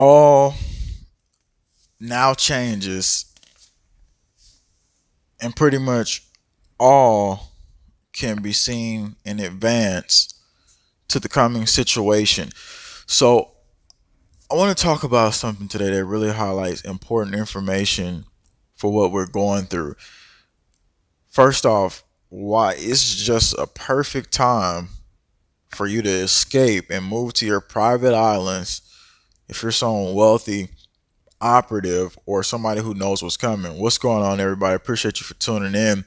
all now changes and pretty much all can be seen in advance to the coming situation. So I want to talk about something today that really highlights important information for what we're going through. First off, why it's just a perfect time for you to escape and move to your private islands if you're someone wealthy, operative, or somebody who knows what's coming. What's going on, everybody? Appreciate you for tuning in.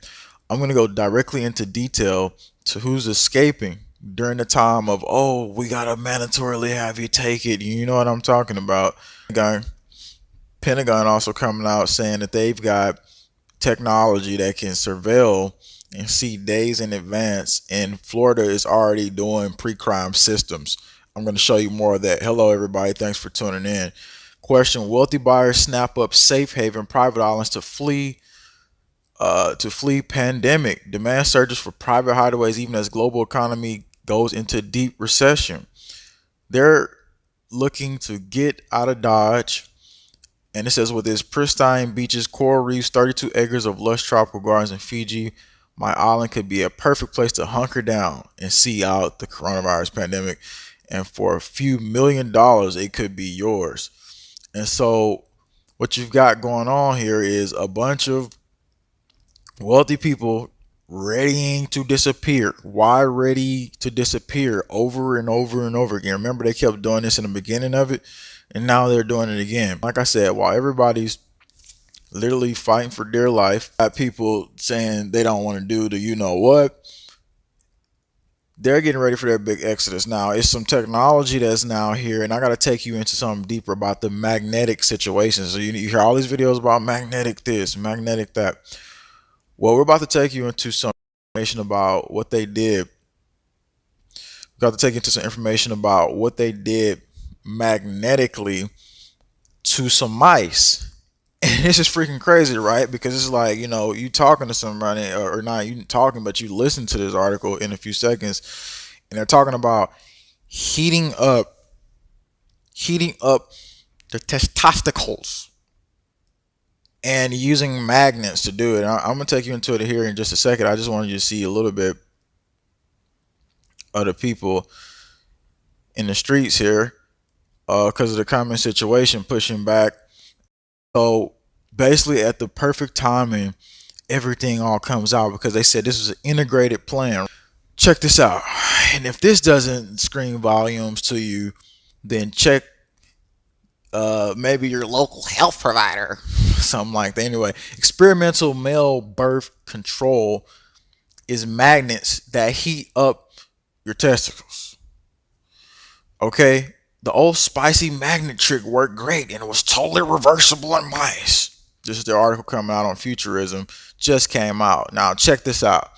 I'm going to go directly into detail to who's escaping during the time of, oh, we got to mandatorily have you take it. You know what I'm talking about. Pentagon also coming out saying that they've got technology that can surveil and see days in advance, and Florida is already doing pre-crime systems. I'm going to show you more of that. Hello, everybody. Thanks for tuning in. Question: wealthy buyers snap up safe haven private islands to flee pandemic. Demand surges for private hideaways even as global economy goes into deep recession. They're looking to get out of Dodge. And it says, with its pristine beaches, coral reefs, 32 acres of lush tropical gardens in Fiji, my island could be a perfect place to hunker down and see out the coronavirus pandemic. And for a few $1,000,000, it could be yours. And so what you've got going on here is a bunch of wealthy people readying to disappear. Why ready to disappear? Over and over and over again. Remember, they kept doing this in the beginning of it, and now they're doing it again. Like I said, while everybody's literally fighting for dear life, got people saying they don't want to do the you know what. They're getting ready for their big exodus. Now, it's some technology that's now here, and I got to take you into something deeper about the magnetic situation. So you hear all these videos about magnetic this, magnetic that. Well, we're about to take you into some information about what they did. We're about to take you into some information about what they did magnetically to some mice. And this is freaking crazy, right? Because it's like, you talking to somebody, or not you talking, but you listen to this article in a few seconds, and they're talking about heating up the testicles and using magnets to do it. I'm going to take you into it here in just a second. I just wanted you to see a little bit of the people in the streets here because of the common situation pushing back. So basically at the perfect timing, everything all comes out because they said this was an integrated plan. Check this out. And if this doesn't scream volumes to you, then check maybe your local health provider, something like that. Anyway, experimental male birth control is magnets that heat up your testicles. Okay, the old spicy magnet trick worked great and it was totally reversible in mice. This is the article coming out on Futurism, just came out. Now check this out.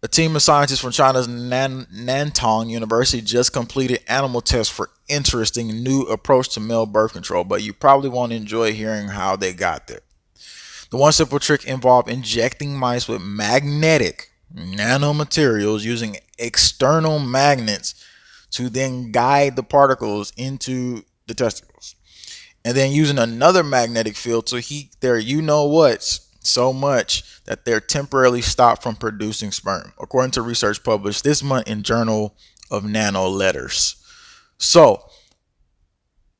A team of scientists from China's Nantong University just completed animal tests for interesting new approach to male birth control, but you probably won't enjoy hearing how they got there. The one simple trick involved injecting mice with magnetic nanomaterials using external magnets to then guide the particles into the testicles, and then using another magnetic field to heat their you-know-whats so much that they're temporarily stopped from producing sperm, according to research published this month in Journal of Nano Letters. So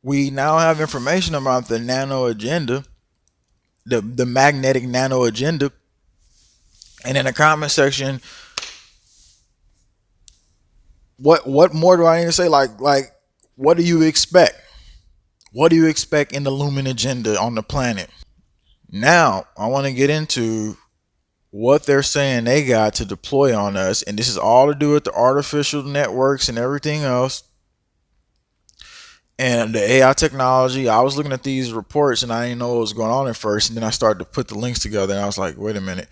we now have information about the nano agenda, the magnetic nano agenda, and in the comment section, what more do I need to say? Like what do you expect? What do you expect in the Lumen agenda on the planet? Now, I want to get into what they're saying they got to deploy on us, and this is all to do with the artificial networks and everything else and the AI technology. I was looking at these reports and I didn't know what was going on at first, and then I started to put the links together and I was like, wait a minute.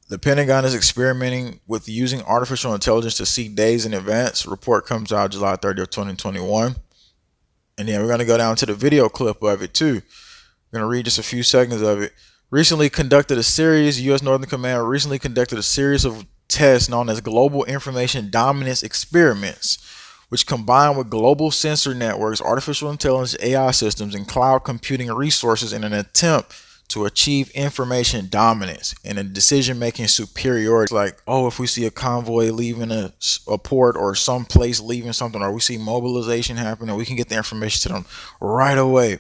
The Pentagon is experimenting with using artificial intelligence to see days in advance. Report comes out July 30th, 2021. And then we're going to go down to the video clip of it too. I'm going to read just a few seconds of it. U.S. Northern Command recently conducted a series of tests known as Global Information Dominance Experiments, which combine with global sensor networks, artificial intelligence, AI systems, and cloud computing resources in an attempt to achieve information dominance and a decision-making superiority. Like, oh, if we see a convoy leaving a port or some place leaving something, or we see mobilization happening, we can get the information to them right away.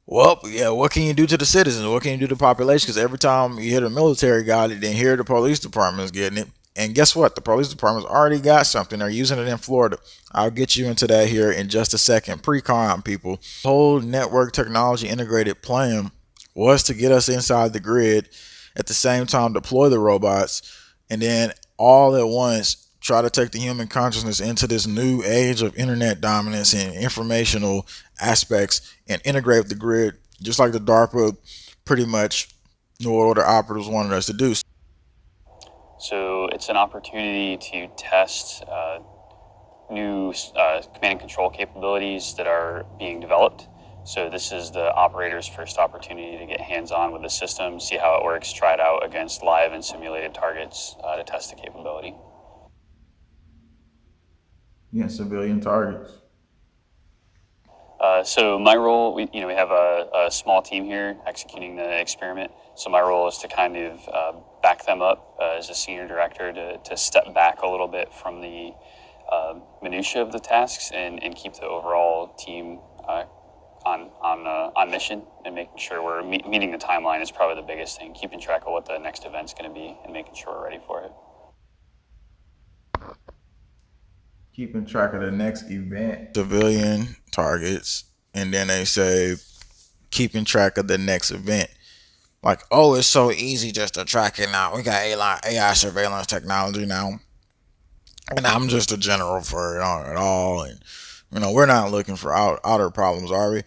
Well, yeah, what can you do to the citizens? What can you do to the population? Because every time you hear the military got it, then here the police department's getting it. And guess what? The police department's already got something. They're using it in Florida. I'll get you into that here in just a second. Pre-con, people. Whole network technology integrated plan was to get us inside the grid, at the same time deploy the robots, and then all at once try to take the human consciousness into this new age of internet dominance and informational aspects and integrate with the grid, just like the DARPA pretty much New World Order operatives wanted us to do. So it's an opportunity to test new command and control capabilities that are being developed. So this is the operator's first opportunity to get hands-on with the system, see how it works, try it out against live and simulated targets to test the capability. Yeah, civilian targets. So my role, we have a small team here executing the experiment. So my role is to kind of back them up as a senior director to step back a little bit from the minutia of the tasks and keep the overall team on mission, and making sure we're meeting the timeline is probably the biggest thing. Keeping track of what the next event's going to be and making sure we're ready for it. Keeping track of the next event, civilian targets, and then they say keeping track of the next event. Like, oh, it's so easy just to track it now. We got AI surveillance technology now, and I'm just a general for it all. And we're not looking for outer problems, are we?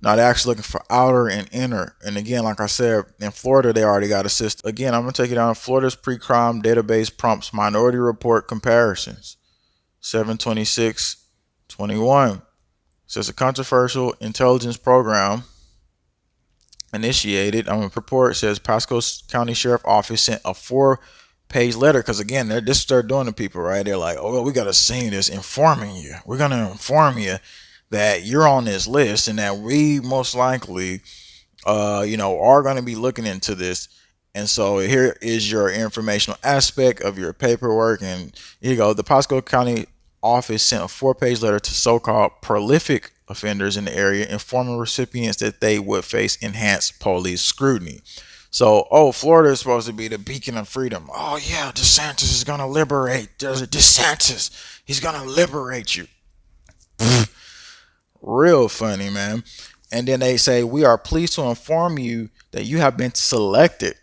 Now they're actually looking for outer and inner. And again, like I said, in Florida, they already got a system. Again, I'm gonna take you down Florida's pre-crime database prompts minority report comparisons. 72621 says a controversial intelligence program initiated. Report says Pasco County Sheriff Office sent a 4-page letter, because again, this they're doing to people, right? They're like, oh, well, we gotta send this informing you. We're gonna inform you that you're on this list and that we most likely, are going to be looking into this. And so here is your informational aspect of your paperwork. And here you go. The Pasco County office sent a 4-page letter to so-called prolific offenders in the area, informing recipients that they would face enhanced police scrutiny. So, Florida is supposed to be the beacon of freedom. Oh yeah, DeSantis is going to liberate. There's a DeSantis. He's going to liberate you. Real funny, man. And then they say, we are pleased to inform you that you have been selected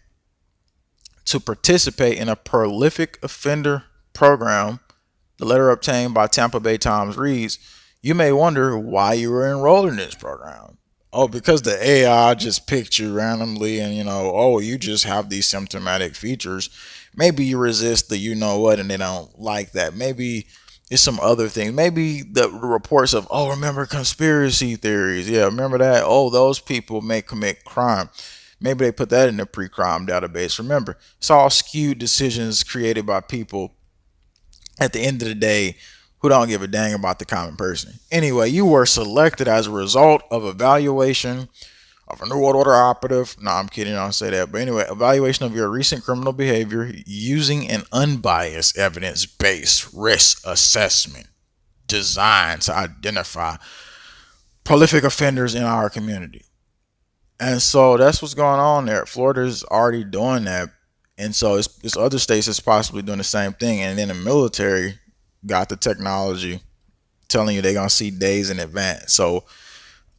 to participate in a prolific offender program. The letter obtained by Tampa Bay Times reads, you may wonder why you were enrolled in this program. Oh, because the AI just picked you randomly and, you just have these symptomatic features. Maybe you resist the and they don't like that. Maybe it's some other things. Maybe the reports of, remember conspiracy theories. Yeah, remember that? Oh, those people may commit crime. Maybe they put that in the pre-crime database. Remember, it's all skewed decisions created by people at the end of the day who don't give a dang about the common person. Anyway, you were selected as a result of evaluation of a New World Order operative. No, I'm kidding. I don't say that. But anyway, evaluation of your recent criminal behavior using an unbiased evidence-based risk assessment designed to identify prolific offenders in our community. And so that's what's going on there. Florida's already doing that. And so it's other states that's possibly doing the same thing. And then the military got the technology telling you they're going to see days in advance. So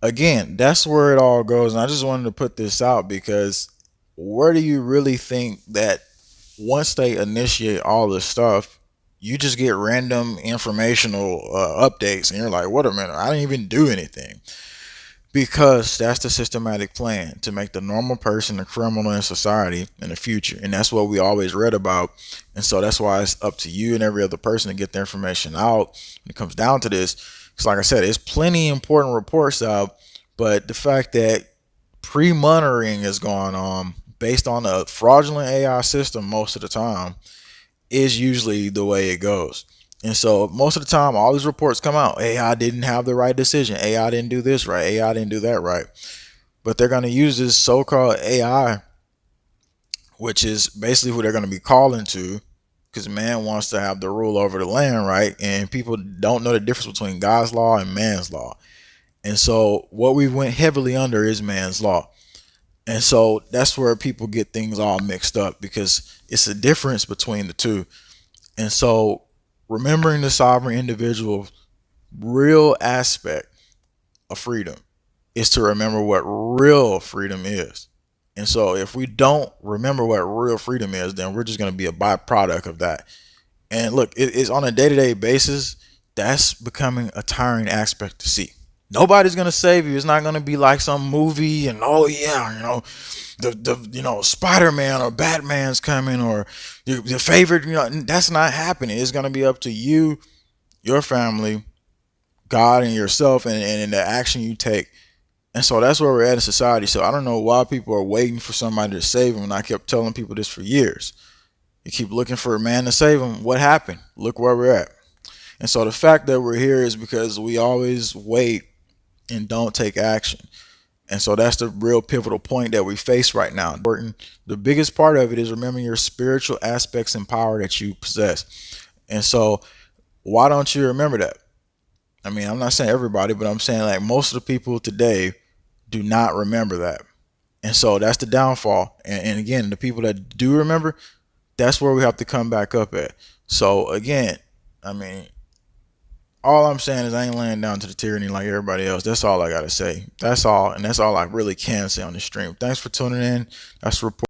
again, that's where it all goes. And I just wanted to put this out because where do you really think that once they initiate all this stuff, you just get random informational updates and you're like, wait a minute, I didn't even do anything? Because that's the systematic plan to make the normal person a criminal in society in the future. And that's what we always read about. And so that's why it's up to you and every other person to get the information out when it comes down to this. Because like I said, there's plenty of important reports out, but the fact that pre-monitoring is going on based on a fraudulent AI system most of the time is usually the way it goes. And so most of the time, all these reports come out. AI didn't have the right decision. AI didn't do this right. AI didn't do that right. But they're going to use this so-called AI, which is basically who they're going to be calling to, because man wants to have the rule over the land, right? And people don't know the difference between God's law and man's law. And so what we went heavily under is man's law. And so that's where people get things all mixed up, because it's a difference between the two. And so remembering the sovereign individual real aspect of freedom is to remember what real freedom is. And so if we don't remember what real freedom is, then we're just going to be a byproduct of that. And look, it's on a day-to-day basis. That's becoming a tiring aspect to see. Nobody's gonna save you. It's not gonna be like some movie and oh yeah, the Spider-Man or Batman's coming, or your favorite. That's not happening. It's gonna be up to you, your family, God, and yourself, and the action you take. And so that's where we're at in society. So I don't know why people are waiting for somebody to save them. And I kept telling people this for years. You keep looking for a man to save them. What happened? Look where we're at. And so the fact that we're here is because we always wait and don't take action. And so that's the real pivotal point that we face right now. Important. The biggest part of it is remembering your spiritual aspects and power that you possess. And so why don't you remember that? I mean, I'm not saying everybody, but I'm saying like most of the people today do not remember that. And so that's the downfall. And again, the people that do remember, that's where we have to come back up at. So again, I mean, all I'm saying is I ain't laying down to the tyranny like everybody else. That's all I gotta say. That's all, and that's all I really can say on the stream. Thanks for tuning in. That's the report.